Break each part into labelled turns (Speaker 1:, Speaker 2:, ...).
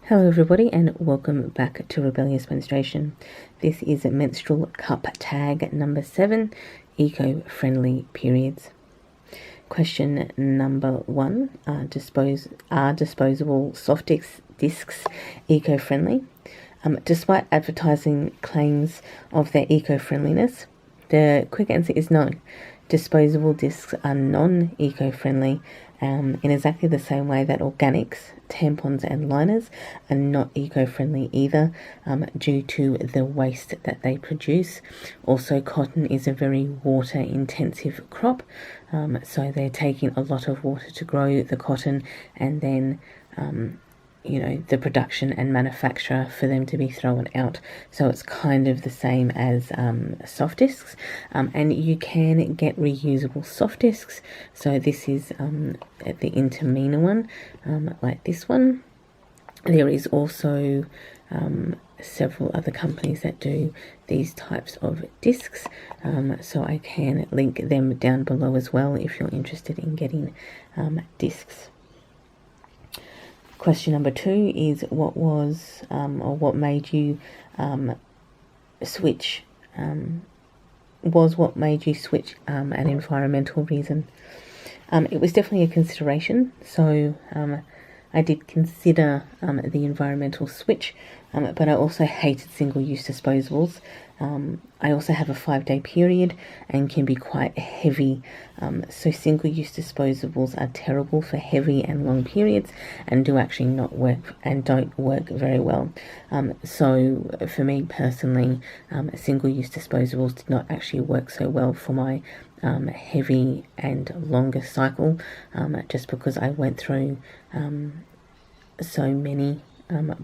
Speaker 1: Hello everybody and welcome back to Rebellious Menstruation. This is Menstrual Cup tag number 7, eco-friendly periods. Question number 1, are disposable soft discs eco-friendly? Despite advertising claims of their eco-friendliness, the quick answer is no. Disposable discs are non-eco-friendly in exactly the same way that organics, tampons and liners are not eco-friendly either due to the waste that they produce. Also, cotton is a very water-intensive crop, so they're taking a lot of water to grow the cotton, and then the production and manufacture for them to be thrown out. So it's kind of the same as soft discs, and you can get reusable soft discs. So this is the Intermina one, like this one. There is also several other companies that do these types of discs, so I can link them down below as well if you're interested in getting discs. Question number 2 is what made you switch? What made you switch an environmental reason? It was definitely a consideration. So I did consider the environmental switch, but I also hated single-use disposables. I also have a 5-day period and can be quite heavy, so single-use disposables are terrible for heavy and long periods and do actually not work and don't work very well. So for me personally, single-use disposables did not actually work so well for my heavy and longer cycle, just because I went through so many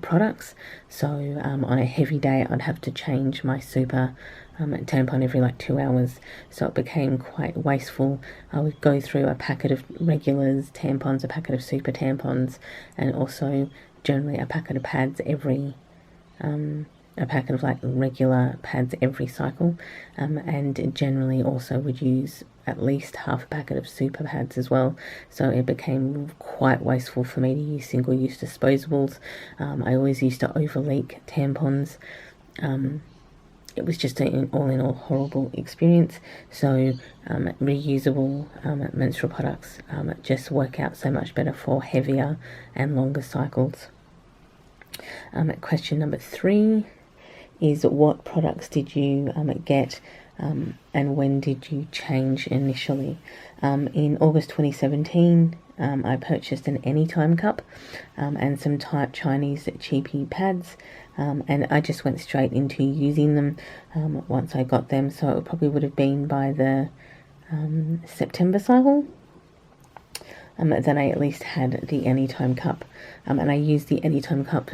Speaker 1: products. So on a heavy day I'd have to change my super tampon every 2 hours, so it became quite wasteful. I would go through a packet of regulars tampons, a packet of super tampons, and also generally a packet of pads every a packet of regular pads every cycle, and generally also would use at least half a packet of super pads as well. So it became quite wasteful for me to use single-use disposables. I always used to overleak tampons. It was just an all-in-all horrible experience. So reusable menstrual products just work out so much better for heavier and longer cycles. Question number 3 is what products did you get and when did you change initially? In August 2017, I purchased an Anytime cup and some Chinese cheapy pads, and I just went straight into using them once I got them. So it probably would have been by the September cycle that I at least had the Anytime cup, and I used the Anytime cup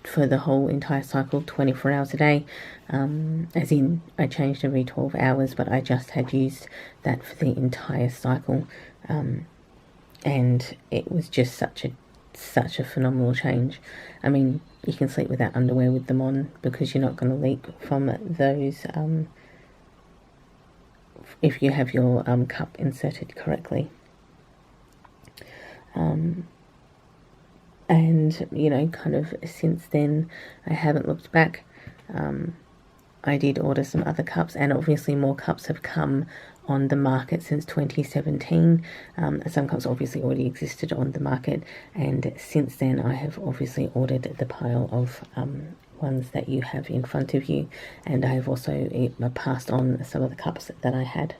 Speaker 1: for the whole entire cycle, 24 hours a day, as in I changed every 12 hours, but I just had used that for the entire cycle, and it was just such a phenomenal change. I mean, you can sleep without underwear with them on because you're not going to leak from those if you have your cup inserted correctly. And kind of since then I haven't looked back. I did order some other cups, and obviously more cups have come on the market since 2017. Some cups obviously already existed on the market, and since then I have obviously ordered the pile of ones that you have in front of you, and I have also passed on some of the cups that I had.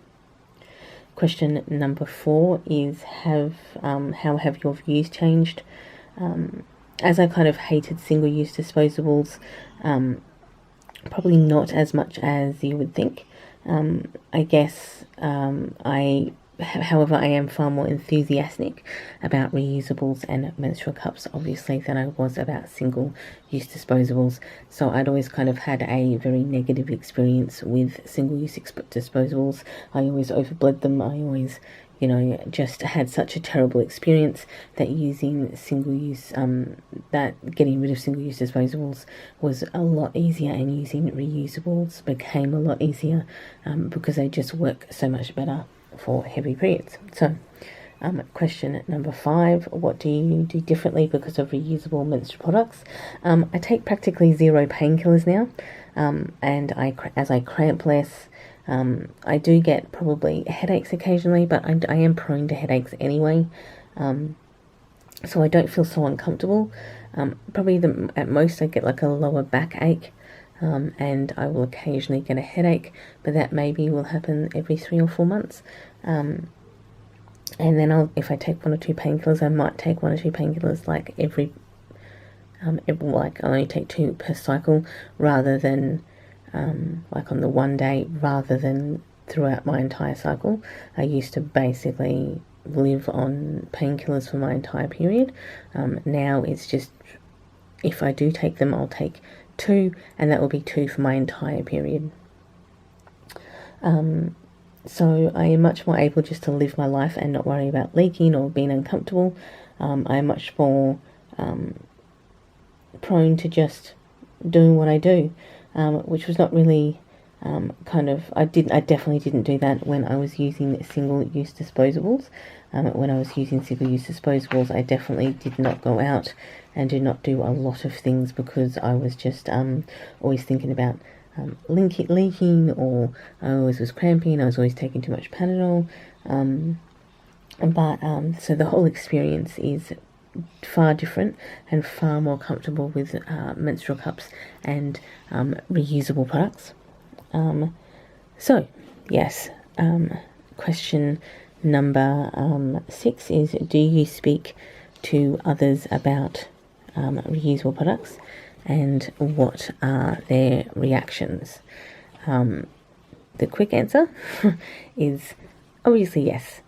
Speaker 1: Question number 4 is how have your views changed? As I kind of hated single-use disposables, probably not as much as you would think. I guess however, I am far more enthusiastic about reusables and menstrual cups, obviously, than I was about single-use disposables. So I'd always kind of had a very negative experience with single-use disposables. I always overbled them. I always just had such a terrible experience that using single-use, getting rid of single-use disposables was a lot easier, and using reusables became a lot easier because they just work so much better for heavy periods. So Question number 5, what do you do differently because of reusable menstrual products? I take practically 0 painkillers now, and as I cramp less, I do get probably headaches occasionally, but I am prone to headaches anyway, so I don't feel so uncomfortable. Probably at most I get like a lower back ache, and I will occasionally get a headache, but that maybe will happen every 3 or 4 months. And then if I take 1 or 2 painkillers, I might take 1 or 2 painkillers like like I only take 2 per cycle, rather than like on the one day, rather than throughout my entire cycle. I used to basically live on painkillers for my entire period. Now it's just, if I do take them, I'll take 2, and that will be 2 for my entire period. So I am much more able just to live my life and not worry about leaking or being uncomfortable. I am much more prone to just doing what I do, which was not really I definitely didn't do that when I was using single-use disposables. When I was using single-use disposables, I definitely did not go out and did not do a lot of things, because I was just always thinking about leaking, or I always was cramping, I was always taking too much Panadol, so the whole experience is far different and far more comfortable with menstrual cups and reusable products. So yes, question number 6 is, do you speak to others about reusable products, and what are their reactions? The quick answer is obviously yes,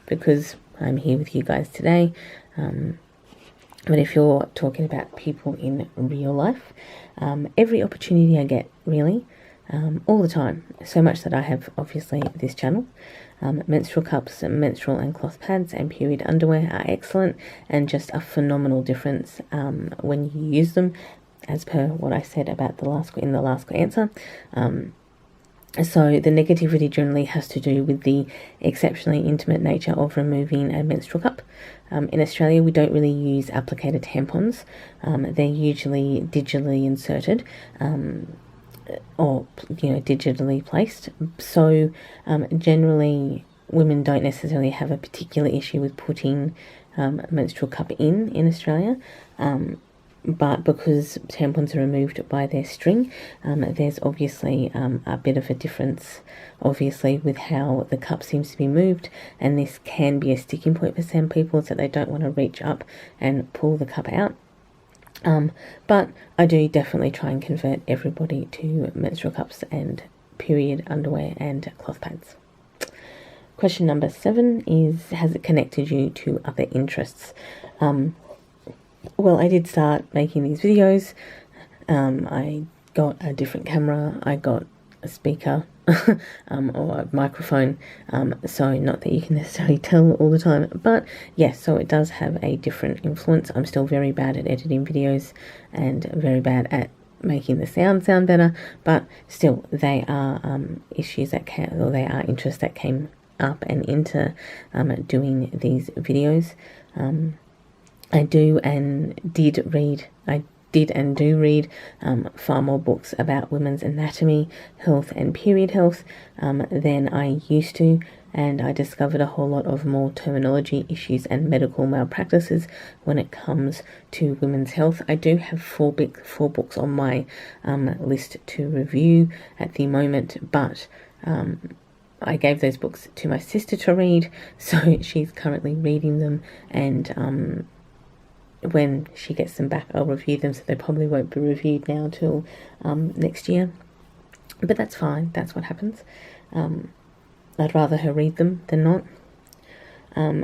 Speaker 1: because I'm here with you guys today. But if you're talking about people in real life, every opportunity I get, really, all the time, so much that I have obviously this channel. Menstrual cups, menstrual and cloth pads, and period underwear are excellent, and just a phenomenal difference when you use them, as per what I said about in the last answer. So the negativity generally has to do with the exceptionally intimate nature of removing a menstrual cup. In Australia, we don't really use applicator tampons. They're usually digitally inserted, or digitally placed. So generally, women don't necessarily have a particular issue with putting a menstrual cup in Australia. But because tampons are removed by their string, there's obviously a bit of a difference, obviously, with how the cup seems to be moved, and this can be a sticking point for some people, so they don't want to reach up and pull the cup out. But I do definitely try and convert everybody to menstrual cups and period underwear and cloth pads. Question number 7 is, has it connected you to other interests? Well, I did start making these videos. I got a different camera, I got a speaker or a microphone, so not that you can necessarily tell all the time, but yes, so it does have a different influence. I'm still very bad at editing videos and very bad at making the sound better, but still, they are interests that came up and into doing these videos. I did and do read far more books about women's anatomy, health and period health than I used to, and I discovered a whole lot of more terminology issues and medical malpractices when it comes to women's health. I do have four books on my list to review at the moment, but I gave those books to my sister to read, so she's currently reading them, and when she gets them back, I'll review them, so they probably won't be reviewed now till next year. But that's fine, that's what happens. I'd rather her read them than not.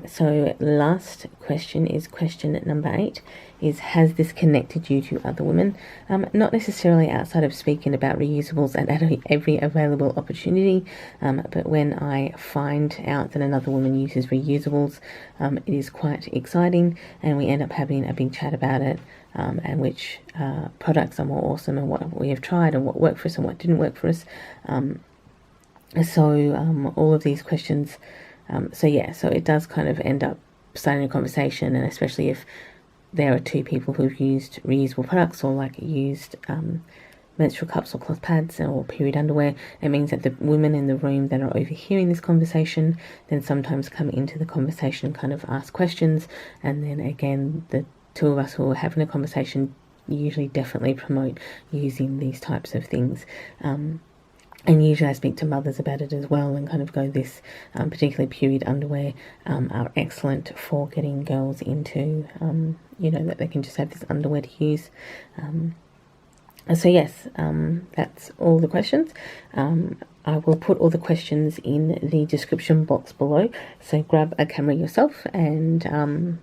Speaker 1: So last question is question number 8, is, has this connected you to other women? Not necessarily outside of speaking about reusables at every available opportunity, but when I find out that another woman uses reusables, it is quite exciting, and we end up having a big chat about it, and which products are more awesome, and what we have tried, and what worked for us and what didn't work for us. So all of these questions So it does kind of end up starting a conversation, and especially if there are two people who've used reusable products or like used menstrual cups or cloth pads or period underwear, it means that the women in the room that are overhearing this conversation then sometimes come into the conversation and kind of ask questions, and then again the two of us who are having a conversation usually definitely promote using these types of things. And usually I speak to mothers about it as well and kind of go, this particularly period underwear are excellent for getting girls into, that they can just have this underwear to use. That's all the questions. I will put all the questions in the description box below, so grab a camera yourself and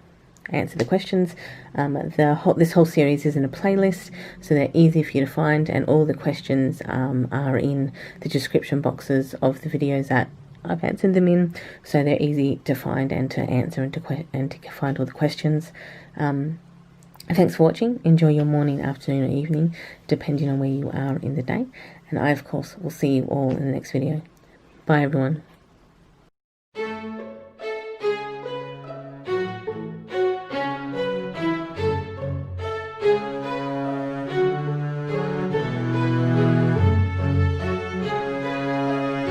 Speaker 1: answer the questions. This whole series is in a playlist, so they're easy for you to find, and all the questions are in the description boxes of the videos that I've answered them in, so they're easy to find and to answer and to find all the questions. Thanks for watching. Enjoy your morning, afternoon or evening, depending on where you are in the day, and I of course will see you all in the next video. Bye everyone.